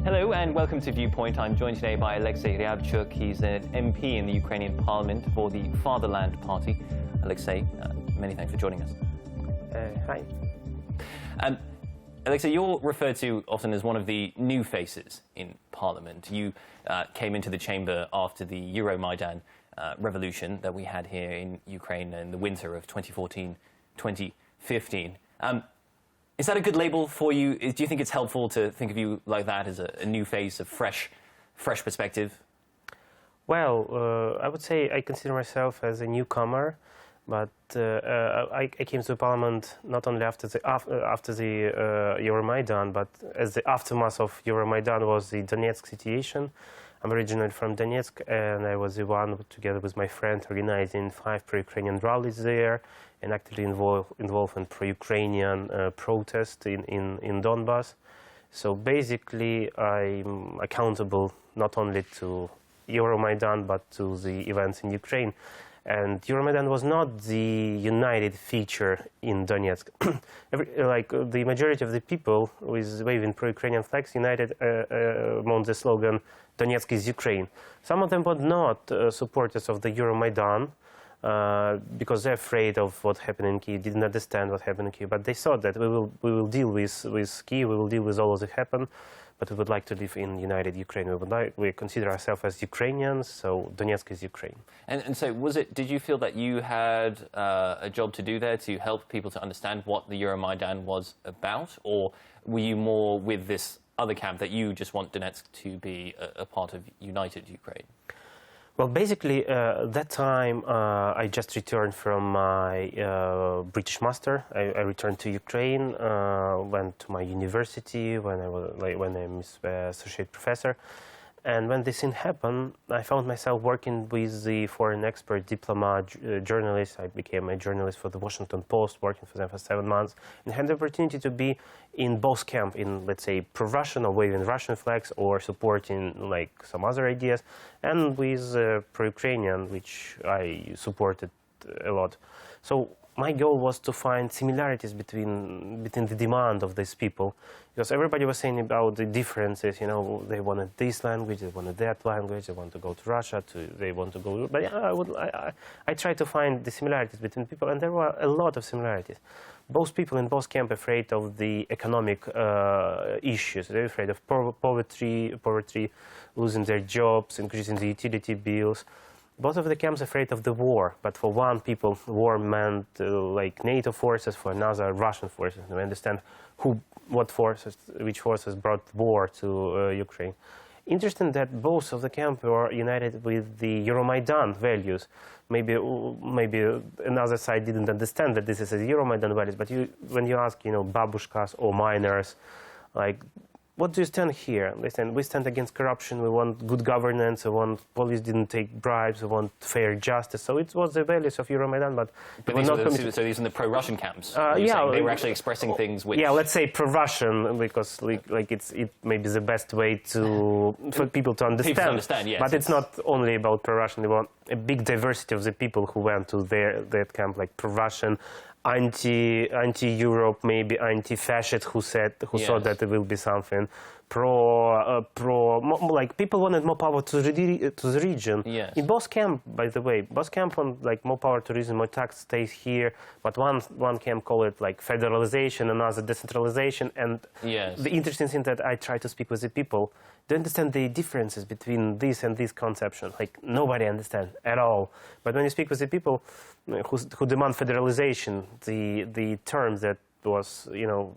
Hello and welcome to Viewpoint. I'm joined today by Oleksiy Ryabchyn. He's an MP in the Ukrainian parliament for the Fatherland Party. Oleksiy, many thanks for joining us. Hi. Oleksiy, you're referred to often as one of the new faces in parliament. You came into the chamber after the Euromaidan revolution that we had here in Ukraine in the winter of 2014-2015. Is that a good label for you? Do you think it's helpful to think of you like that, as a new face, a fresh perspective? Well, I would say I consider myself as a newcomer, but I came to Parliament not only after the Euromaidan, but as the aftermath of Euromaidan was the Donetsk situation. I'm originally from Donetsk, and I was the one, together with my friend, organizing 5 pro-Ukrainian rallies there, and actively involved in pro-Ukrainian protest in Donbas. So basically, I'm accountable not only to Euromaidan, but to the events in Ukraine. And Euromaidan was not the united feature in Donetsk. The majority of the people with waving pro-Ukrainian flags united among the slogan, Donetsk is Ukraine. Some of them were not supporters of the Euromaidan because they're afraid of what happened in Kyiv, didn't understand what happened in Kyiv. But they thought that we will deal with Kyiv, we will deal with all of that happened, but we would like to live in united Ukraine. We consider ourselves as Ukrainians, so Donetsk is Ukraine. And so did you feel that you had a job to do there to help people to understand what the Euromaidan was about? Or were you more with this other camp that you just want Donetsk to be a part of united Ukraine? Well, basically, that time I just returned from my British master. I returned to Ukraine, went to my university when I'm associate professor. And when this thing happened, I found myself working with the foreign expert, diplomat, journalist. I became a journalist for the Washington Post, working for them for 7 months, and had the opportunity to be in both camps, in, let's say, pro-Russian or waving Russian flags, or supporting like some other ideas, and with pro-Ukrainian, which I supported a lot. So my goal was to find similarities between the demand of these people, because everybody was saying about the differences. You know, they wanted this language, they wanted that language, they want to go to Russia, they want to go. But yeah, I tried to find the similarities between people, and there were a lot of similarities. Both people in both camps afraid of the economic issues. They're afraid of poverty, losing their jobs, increasing the utility bills. Both of the camps afraid of the war, but for one people, war meant like NATO forces, for another Russian forces. We understand which forces brought war to Ukraine. Interesting that both of the camps were united with the Euromaidan values. Maybe another side didn't understand that this is a Euromaidan values, but when you ask, babushkas or miners, like, what do you stand here? We stand against corruption, we want good governance, we want police didn't take bribes, we want fair justice. So it was the values of Euromaidan, but so these are the pro-Russian camps? Yeah. They were actually expressing things which... Yeah, let's say pro-Russian, because it may be the best way for people to understand. People to understand, yes. But it's not only about pro-Russian, they want a big diversity of the people who went to that camp, like pro-Russian, anti-Europe, maybe anti-fascist, who thought that there will be something like people wanted more power to the region. Yes. In both camp, by the way, both camp want like more power to region, more tax stays here. But one camp call it like federalization, another decentralization. And yes. The interesting thing that I try to speak with the people, they understand the differences between this and this conception. Like nobody understands at all. But when you speak with the people who demand federalization, the term that was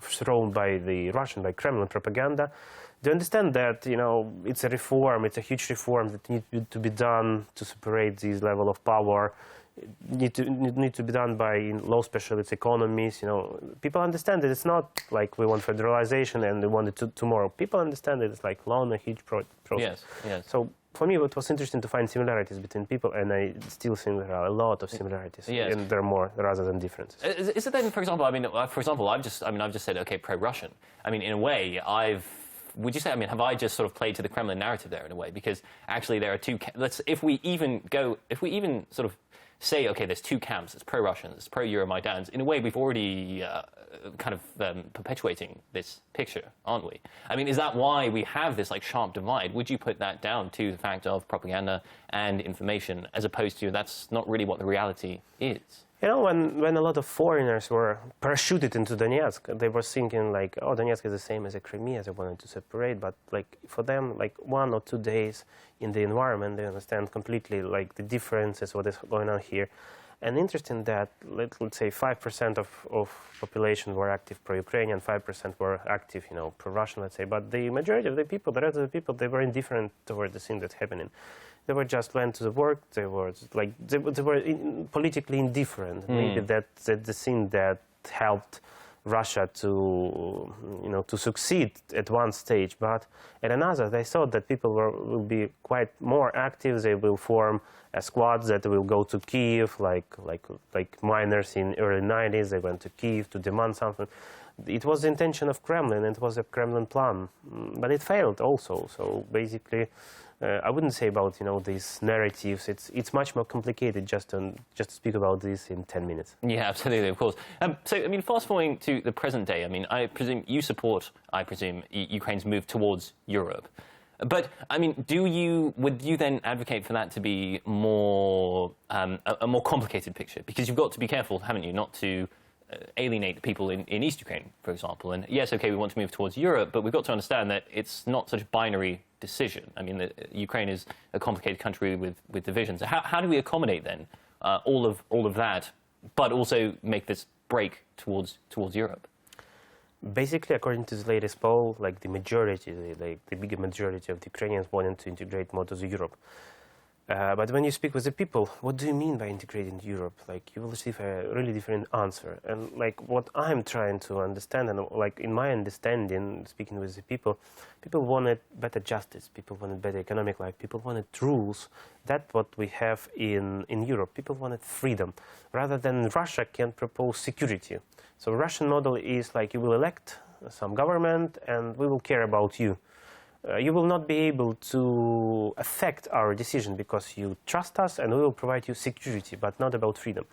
thrown by the Russian, by Kremlin propaganda, they understand that it's a reform, it's a huge reform that needs to be done to separate this level of power. Need to be done by low specialist economies. People understand that it's not like we want federalization and we want it tomorrow. People understand that it's like long and huge process. Yes, yes. So for me, it was interesting to find similarities between people, and I still think there are a lot of similarities, yes. And there are more rather than differences. Is it then, for example, I've just said, okay, pro-Russian. I mean, in a way, would you say, have I just sort of played to the Kremlin narrative there in a way? Because actually there are two, if we even sort of say, okay, there's two camps, there's pro-Russians, there's pro-Euromaidans. In a way, we've already perpetuating this picture, aren't we? I mean, is that why we have this like sharp divide? Would you put that down to the fact of propaganda and information, as opposed to that's not really what the reality is? You know, when a lot of foreigners were parachuted into Donetsk, they were thinking like, oh, Donetsk is the same as a Crimea, they wanted to separate. But like for them, like 1 or 2 days in the environment, they understand completely like the differences, what is going on here. And interesting that, let's say 5% of population were active pro-Ukrainian, 5% were active, you know, pro-Russian, let's say. But the majority of the people, the rest of the people, they were indifferent toward the thing that's happening. They were just went to the work. They were like they were politically indifferent. Maybe that's the thing that helped Russia to to succeed at one stage. But at another, they thought that people will be quite more active. They will form a squad that will go to Kiev, like miners in early 90s. They went to Kiev to demand something. It was the intention of Kremlin. It was a Kremlin plan, but it failed also. So basically. I wouldn't say about these narratives. It's much more complicated just to speak about this in 10 minutes. Yeah, absolutely, of course. So I mean, fast forwarding to the present day. I mean, I presume you support. Ukraine's move towards Europe. But I mean, would you then advocate for that to be more a more complicated picture? Because you've got to be careful, haven't you, not to alienate the people in East Ukraine, for example. And yes, okay, we want to move towards Europe, but we've got to understand that it's not such a binary decision. I mean, Ukraine is a complicated country with divisions. How do we accommodate then all of that, but also make this break towards Europe? Basically, according to the latest poll, like the bigger majority of the Ukrainians wanted to integrate more to Europe. But when you speak with the people, what do you mean by integrating Europe? Like, you will receive a really different answer. And like what I'm trying to understand, and like in my understanding, speaking with the people wanted better justice, people wanted better economic life, people wanted rules. That's what we have in Europe. People wanted freedom, rather than Russia can propose security. So Russian model is like you will elect some government and we will care about you. You will not be able to affect our decision because you trust us and we will provide you security, but not about freedom.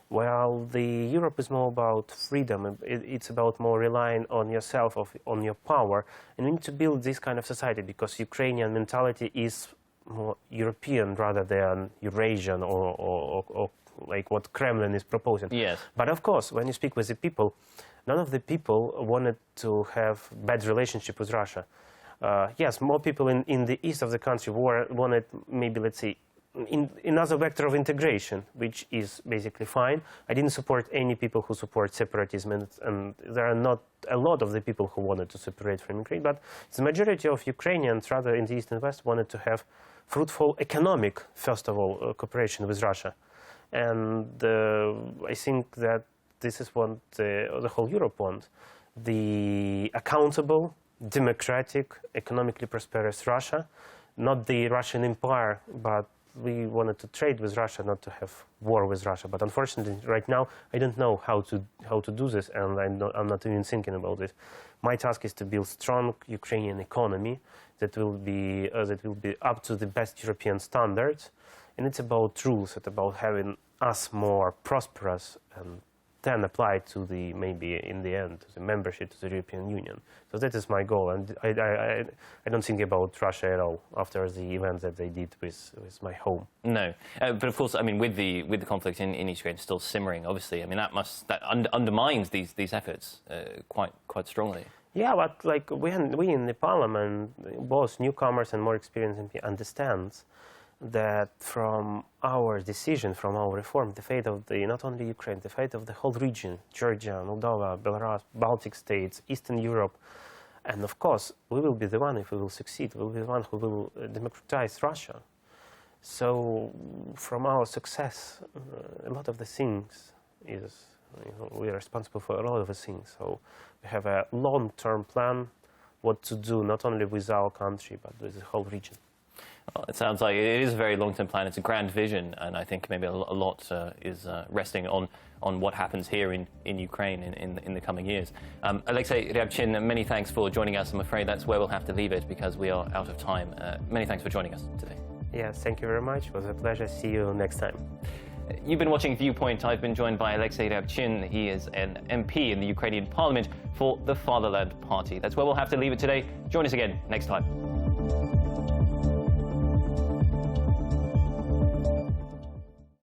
While the Europe is more about freedom, it's about more relying on yourself, on your power. And we need to build this kind of society because Ukrainian mentality is more European rather than Eurasian or like what Kremlin is proposing. Yes. But of course, when you speak with the people, none of the people wanted to have bad relationship with Russia. Yes, more people in the east of the country wanted maybe, let's say, in another vector of integration, which is basically fine. I didn't support any people who support separatism, and there are not a lot of the people who wanted to separate from Ukraine, but the majority of Ukrainians, rather in the east and west, wanted to have fruitful economic, first of all, cooperation with Russia. And I think that this is what the whole Europe wants. The accountable, democratic, economically prosperous Russia, not the Russian Empire, but we wanted to trade with Russia, not to have war with Russia. But unfortunately, right now, I don't know how to do this, and I'm not even thinking about it. My task is to build strong Ukrainian economy that will be up to the best European standards, and it's about rules. It's about having us more prosperous and then apply to maybe in the end, the membership to the European Union. So that is my goal, and I don't think about Russia at all after the events that they did with my home. No, but of course, I mean, with the conflict in Ukraine still simmering, obviously, I mean that undermines these efforts quite strongly. Yeah, but like we in the parliament, both newcomers and more experienced MP understands that from our decision, from our reform, the fate of not only Ukraine, the fate of the whole region, Georgia, Moldova, Belarus, Baltic states, Eastern Europe, and of course, we will be the one, if we will succeed, we will be the one who will democratize Russia. So from our success, a lot of the things is, we are responsible for a lot of the things. So we have a long-term plan, what to do, not only with our country, but with the whole region. Well, it sounds like it is a very long-term plan. It's a grand vision, and I think maybe a lot is resting on what happens here in Ukraine in the coming years. Oleksiy Ryabchyn, many thanks for joining us. I'm afraid that's where we'll have to leave it because we are out of time. Many thanks for joining us today. Yes, thank you very much. It was a pleasure. See you next time. You've been watching Viewpoint. I've been joined by Oleksiy Ryabchyn. He is an MP in the Ukrainian parliament for the Fatherland Party. That's where we'll have to leave it today. Join us again next time.